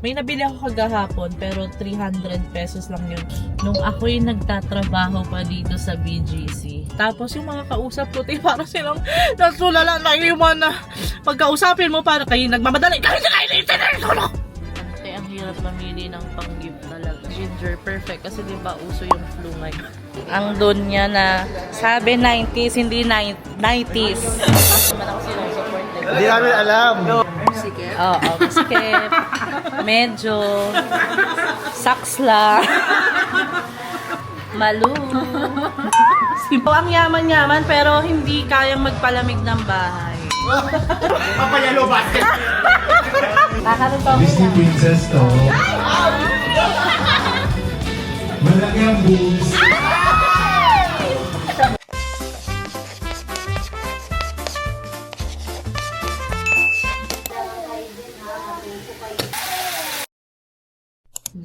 May nabili ako kagahapon, pero 300 pesos lang yun. Nung ako'y nagtatrabaho pa dito sa BGC. Tapos yung mga kausap ko, para silang nasulala na yung mga na pagkausapin mo, para kayo nagmamadali. Kaya ang hirap mamili ng pang-gift talaga. Ginger, perfect. Kasi diba uso yung flu ngayon. Ang doon niya na sabi 90s, hindi 90s. Naman ako sinusupport. Hindi namin alam. Oo, skip. Medyo. Saks lang. Malu. Ang yaman-yaman pero hindi kayang magpalamig ng bahay. Papayalo basket. Kakaroon pa ako. Disney princess to. Malaki ang boobs.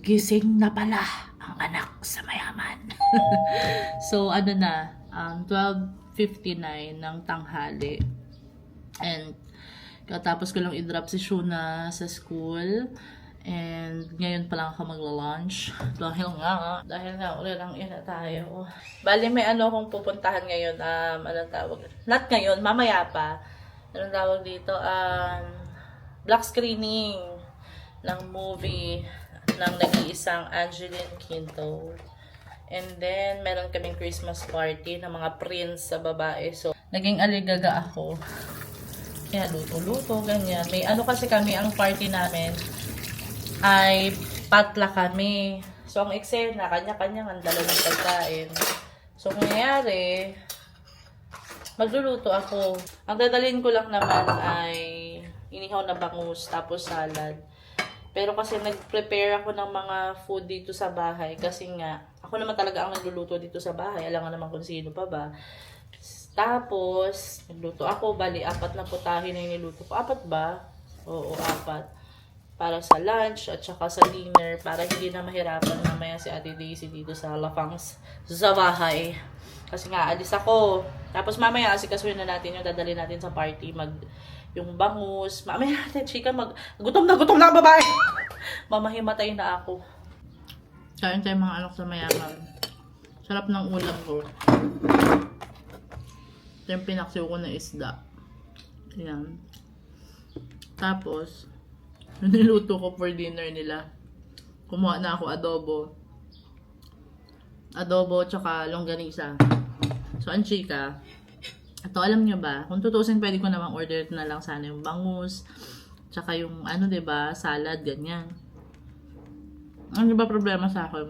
Gising na pala ang anak sa mayaman. So, ano na, 12:59 ng tanghali. And, katapos ko lang i-drop si Shuna sa school. And, ngayon pa lang ako magla-lunch. Dahil nga, ulit lang ina tayo. Bali, may ano akong pupuntahan ngayon. Anong tawag? Not ngayon, mamaya pa. Anong tawag dito? Black screening ng movie ng nag-iisang Angeline Quinto. And then, meron kaming Christmas party ng mga prince sa babae. So, naging aligaga ako. Kaya luto-luto, ganyan. May ano kasi kami, ang party namin ay patla kami. So, ang eksena, kanya-kanya ang dala ng pagkain. So, kung nangyari, magluluto ako. Ang dadalhin ko lang naman ay inihaw na bangus, tapos salad. Pero kasi nag-prepare ako ng mga food dito sa bahay. Kasi nga, ako naman talaga ang nagluluto dito sa bahay. Alam nga naman kung sino pa ba. Tapos, nagluto ako. Bali, 4 na putahe na yung niluto ko. 4 ba? Oo, 4. Para sa lunch at saka sa dinner. Para hindi na mahirapan mamaya si Ate Daisy dito sa Lafangs sa bahay. Kasi nga, alis ako. Tapos mamaya, asikasuhin na natin yung dadali natin sa party. Yung bangus. Mamaya natin, chika, gutom na ang babae. Mamahimatay na ako. Kain tayo mga anak sa mayaman. Sarap ng ulam ko. Ito yung pinaksiw ko na isda. Ayan. Tapos, niluto ko for dinner nila. Kumuha na ako adobo tsaka longganisa. So, ang chika, ito, alam nyo ba, kung tutusin, pwede ko namang order na lang sana yung bangus, tsaka yung, diba, salad, ganyan. Ano ba problema sa akin?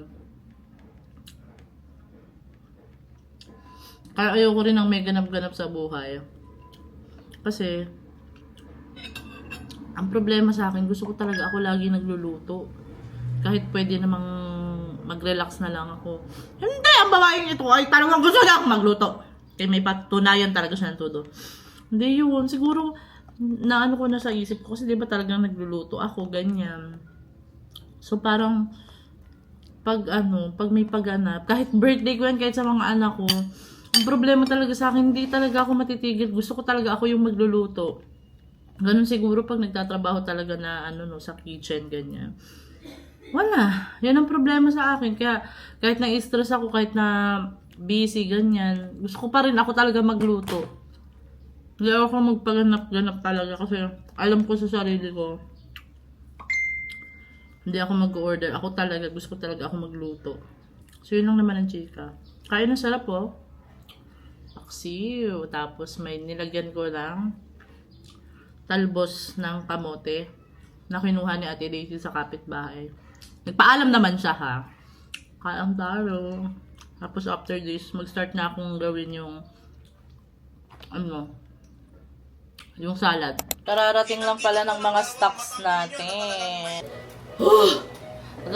Kaya ayoko rin ng may ganap-ganap sa buhay. Kasi, ang problema sa akin, gusto ko talaga ako lagi nagluluto. Kahit pwede namang mag-relax na lang ako. Hindi, ang babaeng ito ay talagang gusto na ako magluto. Kaya may patunayan talaga siya ng todo. Hindi yun. Siguro, naano ko na sa isip ko. Kasi diba talagang nagluluto ako, ganyan. So parang, pag may pagganap, kahit birthday ko yan, kahit sa mga anak ko, ang problema talaga sa akin, hindi talaga ako matitigil. Gusto ko talaga ako yung magluluto. Ganun siguro pag nagtatrabaho talaga na, sa kitchen, ganyan. Wala. Yan ang problema sa akin. Kaya, kahit na-stress ako, kahit na busy, ganyan. Gusto ko pa rin ako talaga magluto. Hindi ako magpaganap-ganap talaga kasi alam ko sa sarili ko. Hindi ako mag-order. Ako talaga, gusto ko talaga ako magluto. So, yun lang naman ang chika. Kaya na sarap oh. Paksiw. Tapos may nilagyan ko lang talbos ng kamote na kinuha ni Ate Daisy sa kapitbahay. Nagpaalam naman siya ha. Kaya ang taro. Tapos after this, mag-start na akong gawin yung yung salad. Kararating lang pala ng mga stocks natin.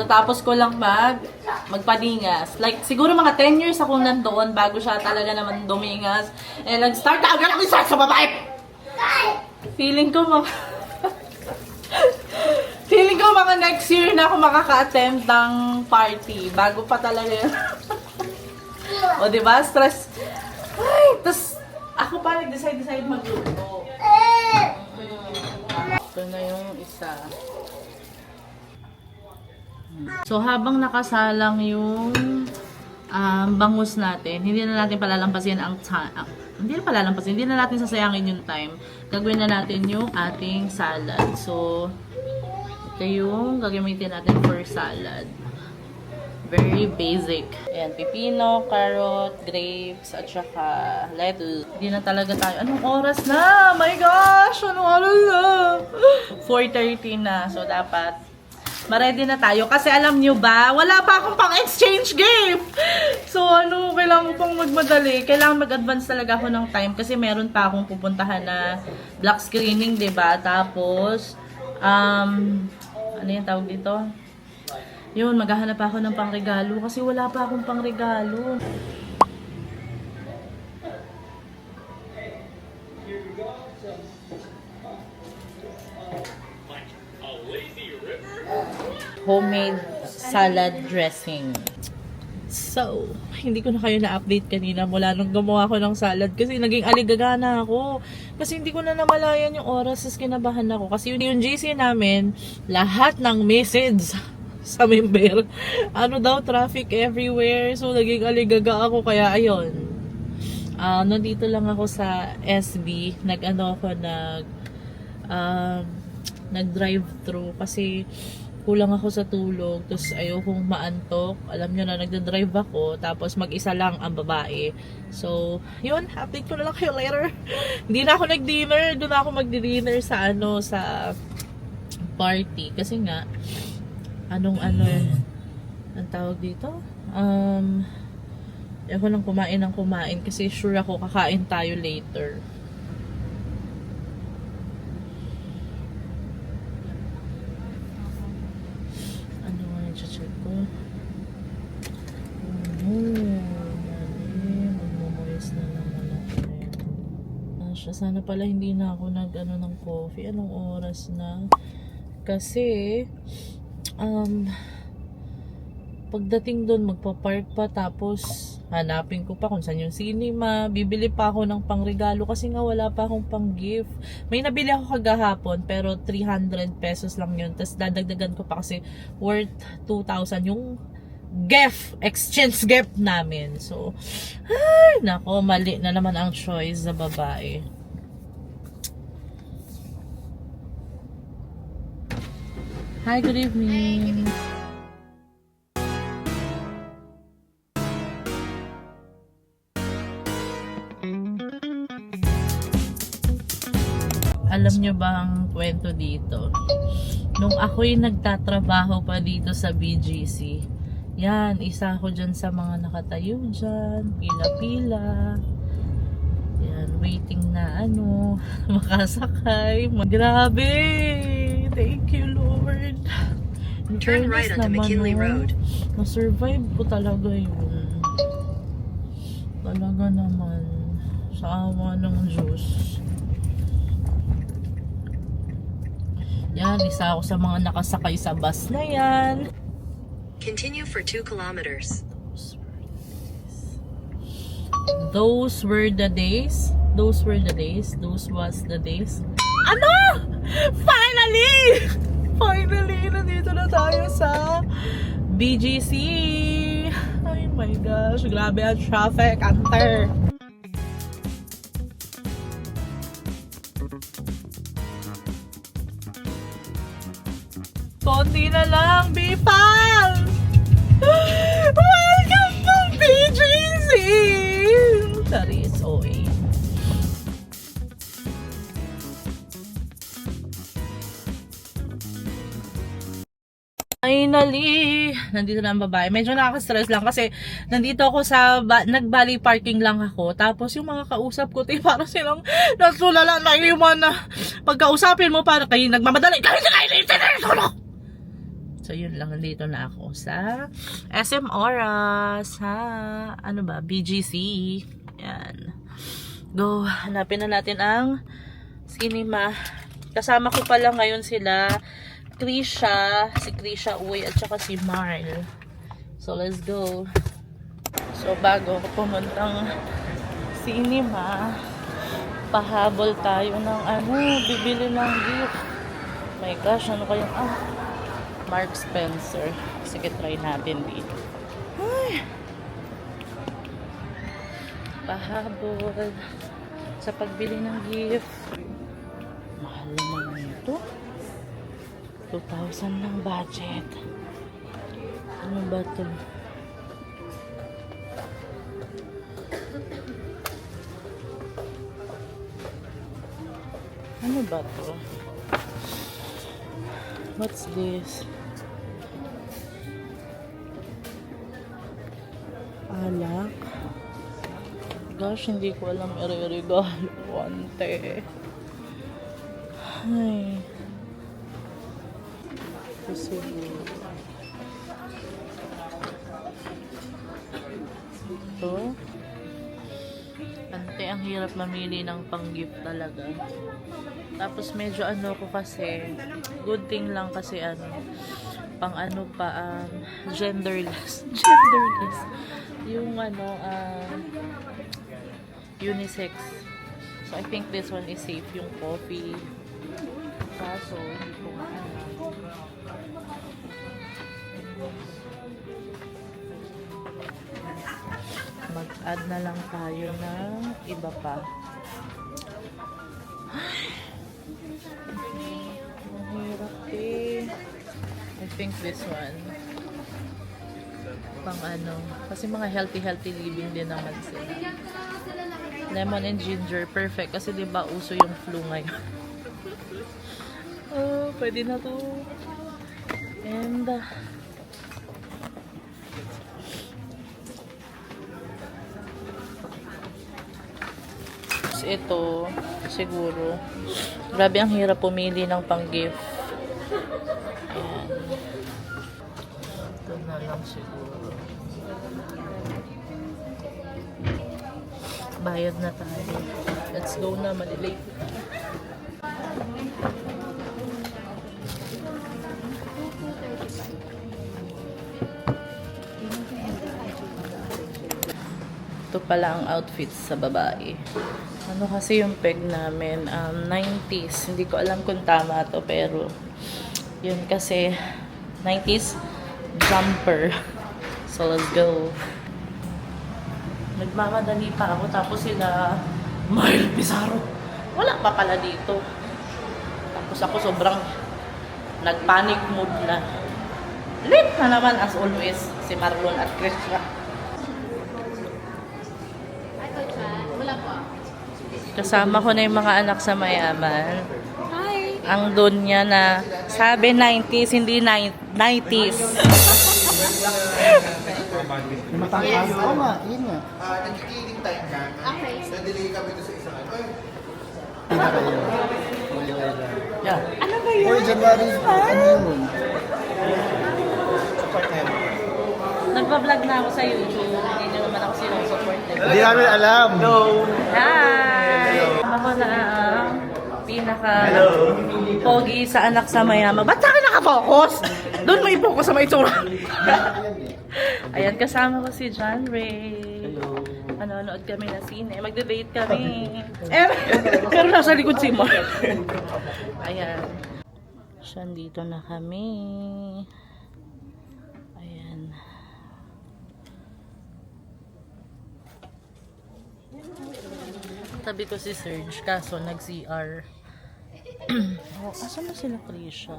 Tapos ko lang magpadingas. Like, siguro mga 10 years akong nandoon bago siya talaga naman dumingas. And nag-start na agad ako sa babae! Feeling ko mga next year na ako makaka-attempt ng party. Bago pa talaga yun. O, diba? Stress. Ay, tas ako pa nag-decide magluto. Ito na yung isa. So, habang nakasalang yung bangus natin, hindi na natin palalampasin ang hindi na natin sasayangin yung time. Gagawin na natin yung ating salad. So, ito yung gagamitin natin for salad. Very basic. Ayan, pipino, carrot, grapes, at saka lettuce. Hindi na talaga tayo. Anong oras na? My gosh! Anong oras na? 4:30 na. So, dapat ma-ready na tayo. Kasi alam nyo ba, wala pa akong pang-exchange gift! So, kailangan ko pang magmadali. Kailangan mag-advance talaga ako ng time kasi meron pa akong pupuntahan na black screening, diba? Tapos, ano yung tawag dito? Yun, maghahanap ako ng pangregalo kasi wala pa akong pangregalo. Homemade salad dressing. So, hindi ko na kayo na-update kanina mula nung gumawa ko ng salad kasi naging aligagana ako. Kasi hindi ko na namalayan yung oras, tas kinabahan ako. Kasi yung GC namin, lahat ng message sa member, traffic everywhere. So, naging aligaga ako. Kaya, ayun. Nandito lang ako sa SB. Nag-drive-thru kasi kulang ako sa tulog, tapos ayokong maantok. Alam nyo na, nagda-drive ako, tapos mag-isa lang ang babae. So, yun, update ko na lang kayo later. Hindi na ako nag-dinner, doon ako mag-dinner sa sa party. Kasi nga, ang tawag dito? Ayoko nang kumain kasi sure ako kakain tayo later. Check ko. Magmomoist na naman ako. Sana pala hindi na ako ng coffee. Anong oras na? Kasi, pagdating doon, magpa-park pa, tapos hanapin ko pa kung saan yung cinema. Bibili pa ako ng pangregalo kasi nga wala pa akong pang-gift. May nabili ako kagahapon pero 300 pesos lang yun. Tapos dadagdagan ko pa kasi worth 2,000 yung exchange gift namin. So, nako, mali na naman ang choice sa babae. Hi, good evening. Alam nyo ba ang kwento dito? Nung ako'y nagtatrabaho pa dito sa BGC, yan, isa ako dyan sa mga nakatayo dyan, pila-pila. Yan, waiting na makasakay. Grabe! Thank you, Lord. Turn right onto McKinley Road. Na-survive ko talaga yun. Talaga naman. Sa awa ng Diyos. Yan, isa ako sa mga nakasakay sa bus na yan. Continue for 2 kilometers. Those were the days. Those was the days. Finally! Finally, nandito na tayo sa BGC. Ay my gosh, grabe ang traffic, anter. Konti na lang, Bipal! Welcome to BGC! Charis, OA. Finally, nandito na ang babae. Medyo nakaka-stress lang kasi nandito ako sa nag-valley parking lang ako. Tapos yung mga kausap ko, parang silang nagsulala na iwan na pagkausapin mo para kayo nagmamadali. So yun lang, nandito na ako sa SM Oras, BGC. Yan. Go, hanapin na natin ang cinema. Kasama ko pala ngayon sila si Krisha Uy, at saka si Marl. So let's go. So bago ako pumuntang cinema, pahabol tayo ng bibili ng gift. My gosh, ano kayang Mark Spencer. Sige, try natin dito. Ay! Pahabol sa pagbili ng gift. Mahal naman ito. 2,000 ng budget. Ano ba ito? Ano ba ito? What's this? Alak. Gosh, hindi ko alam ire-regalo. Wante. Ay. Ito siguro. Ito. Ante, ang hirap mamili ng pang-gift talaga. Tapos medyo ano ko kasi, good thing lang kasi ano, pang ano pa, genderless. Genderless. Yung ano, unisex. So I think this one is safe, yung coffee. Kaso, hindi ko alam. Mag-add na lang tayo ng iba pa. Ang hirap eh. I think this one. Pang ano. Kasi mga healthy living din naman sila. Lemon and ginger. Perfect. Kasi diba uso yung flu ngayon. Oh, pwede na to. And ito, siguro. Grabe, ang hirap pumili ng pang-gift. Ayan. Ito na lang siguro. Bayad na tayo. Let's go na, malilate. Ito pala ang outfits sa babae. Ano kasi yung peg namin, 90s. Hindi ko alam kung tama to, pero yun kasi 90s jumper. So let's go. Nagmamadali pa ako, tapos sila Mile Pizarro. Wala pa pala dito. Tapos ako sobrang nagpanic mood na. Late na naman as always si Marlon at Krisha. Kasama ko na yung mga anak sa mayaman. Hi! Ang doon niya na sabi 90s, hindi 90s. Matangkas. Oo nga, yun nga. Nagkikiling time ka. Okay. Na-delay kami doon sa isang ano. Hindi na kayo. Yeah. Ano ba yun? Or January, ano yun? Nagpa-vlog na ako sa YouTube. Hindi nyo naman ako sinusupport. Hindi namin alam. No. Hi! Ako na ang pinaka-pogi sa anak sa mayama. Ba't sa akin nakafocus? Doon mo i-focus sa may itsura. Ayan, kasama ko si John Ray. Manonood kami na sine. Magde-date kami. Pero nasa likod si Mark. Ayan. Siya, dito na kami. Ayan. Tabi ko si Serge, kaso nag-CR. Oh, asan na sila, Krisha?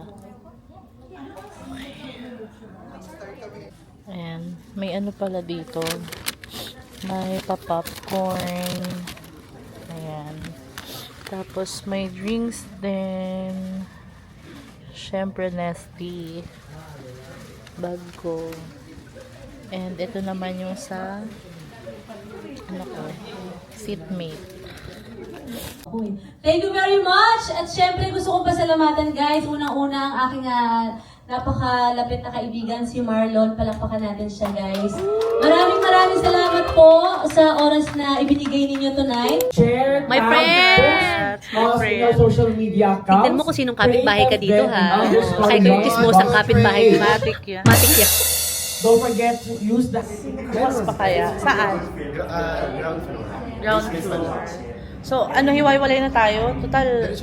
Okay. Ayan, may ano pala dito. May pa-popcorn. Ayan. Tapos may drinks din. Syempre, Nestea. Bag ko. And ito naman yung sa ano ko, seatmate. Thank you very much! At syempre gusto kong pasalamatan guys. Unang-una ang aking napakalapit na kaibigan si Marlon. Palakpakan natin siya guys. Maraming salamat po sa oras na ibinigay ninyo tonight. Share, My friend! My friend! social media accounts. Tignan mo kung sinong kapitbahay ka dito, ha? Kay Create Curtis Moss ang kapitbahay. Matic yan. Matik yan. Don't forget to use the Mas pa kaya? Saan? Ground floor. Ground floor. So, ano, hiwa-hiwalay na tayo? Total,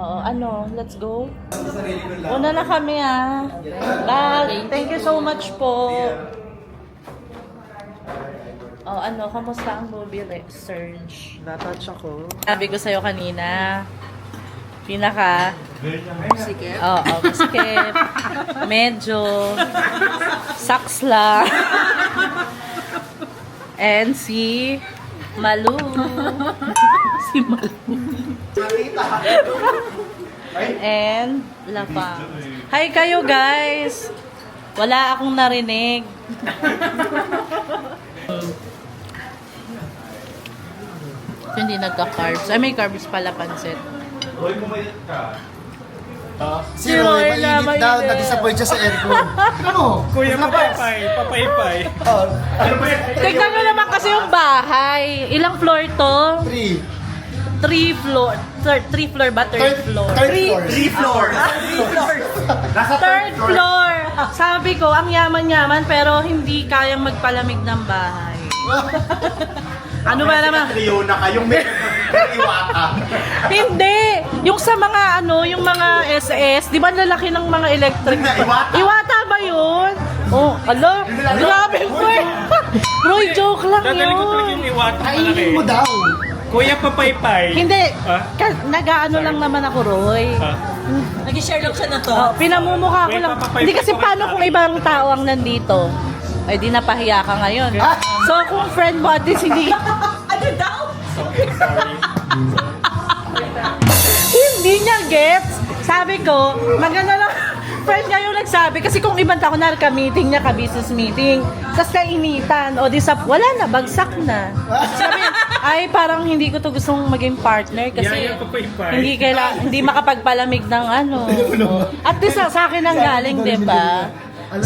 Oo, let's go. Una na kami Bye. Thank you so much po. Kamusta ang movie research? Natouch ako. Sabi ko sa'yo kanina, pinaka... Sikip? Oo, sikip. Medyo... Sucks lang. And si... Malu. Si Malu. And Lapang. Hi kayo guys! Wala akong narinig. So, hindi nagka-carbs. Ay, may carbs pala pansit. Si Roy, na mainit daw. mainit. Na-disappoint siya sa aircon. Ano? Kuya papaypay. Oh, Tignan nyo naman kasi yung bahay. Ilang floor to? 3. 3 floor. Third floor ba? Third floor. Third floor. Third floor. Sabi ko, ang yaman-yaman pero hindi kayang magpalamig ng bahay. Ano ba naman? Trio na kayong may iwata. Hindi! Yung sa mga yung mga SS, di ba lalaki ng mga electric? Iwata. Iwata ba yun? Oh, ala, grabe po Roy, joke lang Dadali ko talaga yun. yung iwata Kainin mo daw. Kuya papaypay. Hindi, Ah? nag-ano lang naman ako, Roy. Nag-share lang siya na to. Oh, pinamumukha ko Wait, lang. papapay- Hindi kasi paano kung ibang tao ang nandito? Ay, di napahiya ka ngayon. So, kung friend mo at least hindi... Ano daw? Sorry. Hindi niya gets. Sabi ko, maganda lang. Friend niya yung nagsabi. Kasi kung ibang tao na ka-meeting niya, ka-business meeting. Tapos kainitan. O di sa... Wala na, bagsak na. Sabi, ay parang hindi ko to gustong maging partner. Kasi Yaya papaypay. hindi makapagpalamig ng At least sa akin ang galing, di ba?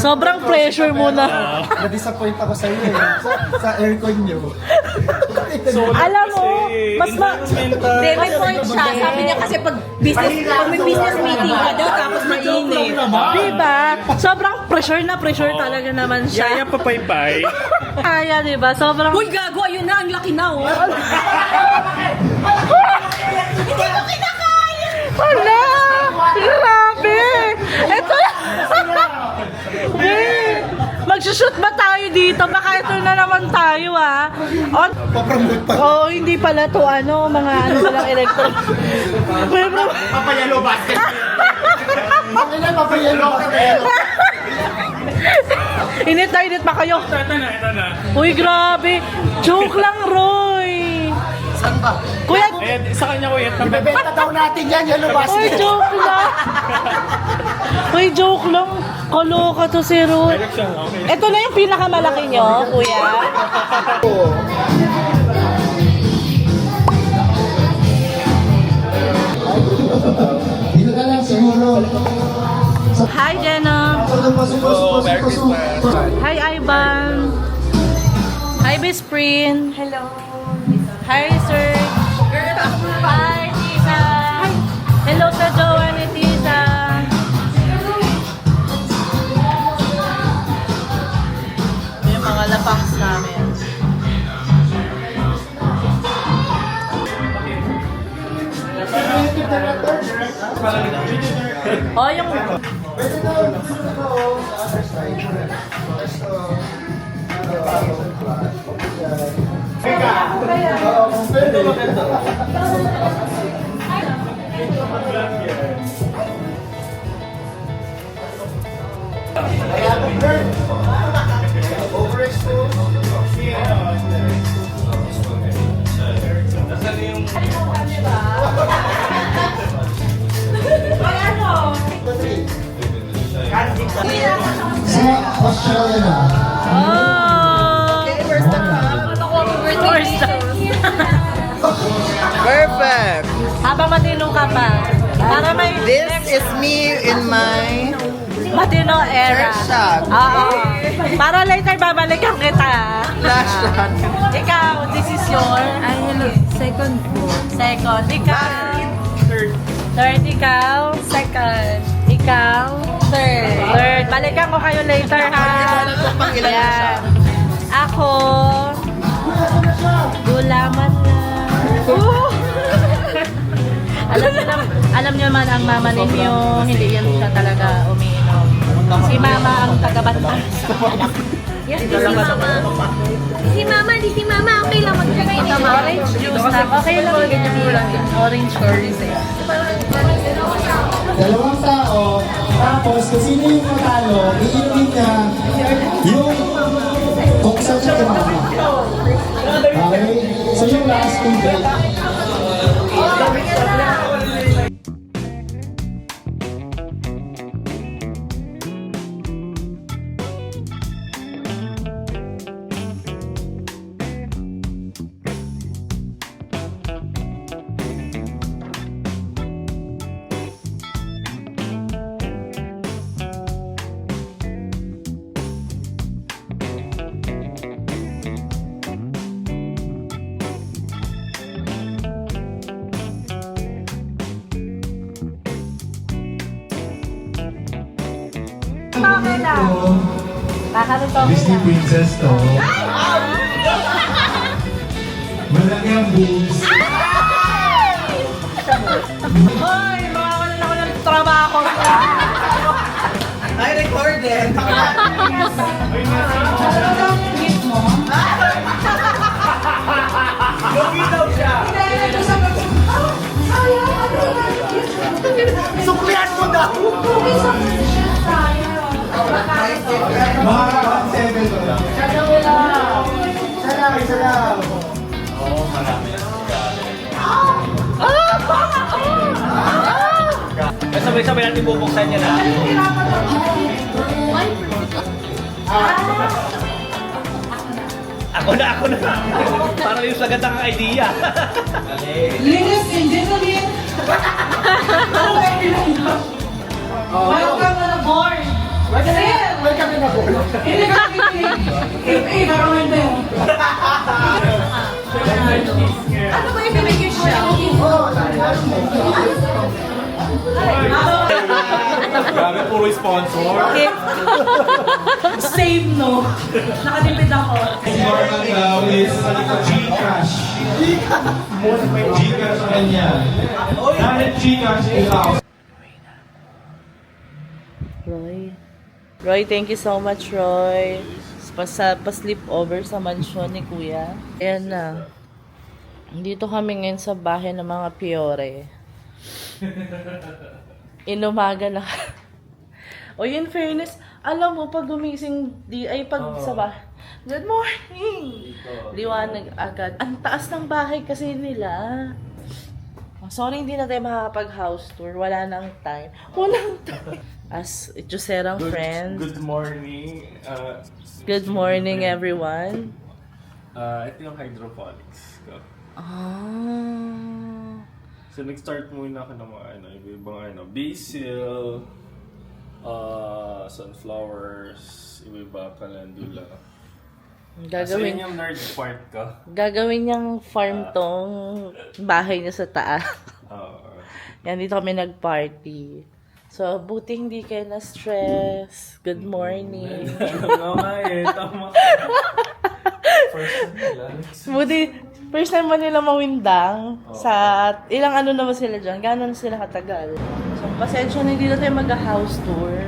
Sobrang pressure mo na. Na-disappoint ako sa iyo sa aircon niyo. Alam mo, mas Hindi, may point siya. Sabi niya kasi pag may business meeting ka daw, tapos mainit. diba? Sobrang pressure na pressure talaga naman Yaya siya. papaypay. Kaya, diba? Sobrang... Uy, gago, ayun na, ang laki na, oh. Wala! Grabe! Ito Magsushoot ba tayo dito? Baka ito na naman tayo, Papromote pa. Oo, hindi pala to mga palang electric. Papayalo basket. Kailan papayalo? Init pa kayo. Ito na. Uy, grabe. Joke lang, Roy. Saan ba? Kuya, Ayan, sa kanya kuya. Ibebenta daw natin yan, yellow uy, basket. joke lang. Uy, joke lang. Kaloka to si Roy. Direction, okay. Ito na yung pinakamalaki nyo, kuya. Dito ka lang siguro. Hi, Jenna. Hi, Ivan. Hi, Bisprin. Hello. Hi, Sir. Hi, Tita. Hello sa jowa ni Tita. Yung mga lapangs namin. Oh, yung... Sa Australia na. Oh! First time. Perfect. Habang matinong ka pa. Para may This is me in my matino era. First shot. Oo. Para later babalikan kita. flash shot. Ikaw, this is your... Ay, hello. Second po. Second. Ikaw. Third. Ikaw. Second. Ikaw. Third. Balikan ko kayo later, ha? Pang ilan na siya? Yan. Ako. Gulaman na. Alam niyo naman, Alam niyo naman ang mama ninyo, hindi yan siya talaga umiinom. Si mama ang tagabanta sa anak. Yes, di si mama. Si mama, di si mama. Okay lang magbigay niya. Orange juice na. Okay lang yung orange juice eh. Dalawang tao, tapos kung sino yung matalo, iinumin niya yung buksan siya kay mama. Okay? So yung last two break. Disney princess to. Malaki ang boobs. Hoy! Makawalan ako ng trabaho. I recorded. Suklihan mo daw! Mga 1-7 to. Isa lang. Sabay-sabay natin bubuksan niya na. Ako na. Parang yung sagad ang idea. Ladies and gentlemen, welcome to the board. Welcome to the board. If around there. Ano ba yung binigay siya? Grabe, puro sponsor. Save no. Nakatipid ako. Normal daw is Gcash. Gcash sa kanya. Dahil Gcash is out. Roy, thank you so much, Roy. Pa-sleep over sa mansyon ni Kuya. Ayan na. Dito kami ngayon sa bahay ng mga Piore. Inumaga na. O in fairness, alam mo, pag gumising, sa bahay, good morning! Liwanag agad. Ang taas ng bahay kasi nila. Sorry, hindi na tayo makakapag-house tour. Wala nang time. As Joserang friends. Good morning. Good morning, everyone. Ito yung hydroponics ko. So, nag-start muna ako ng mga iba-ibang basil, sunflowers, iba-iba calendula. Kasi yun yung nerd part ko. Gagawin niyang farm tong bahay niya sa taas. Yan, dito kami nag-party. So, buti hindi kayo na-stress. Good morning. Tama. First time ba nila mawindang? Sa ilang ano na ba sila dyan? Gano'n sila katagal? So, pasensya na hindi na tayo mag-house tour.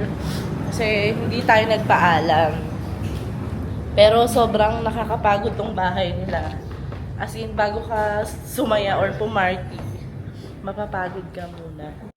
Kasi hindi tayo nagpaalam. Pero sobrang nakakapagod tong bahay nila. As in, bago ka sumaya or pumarty, mapapagod ka muna.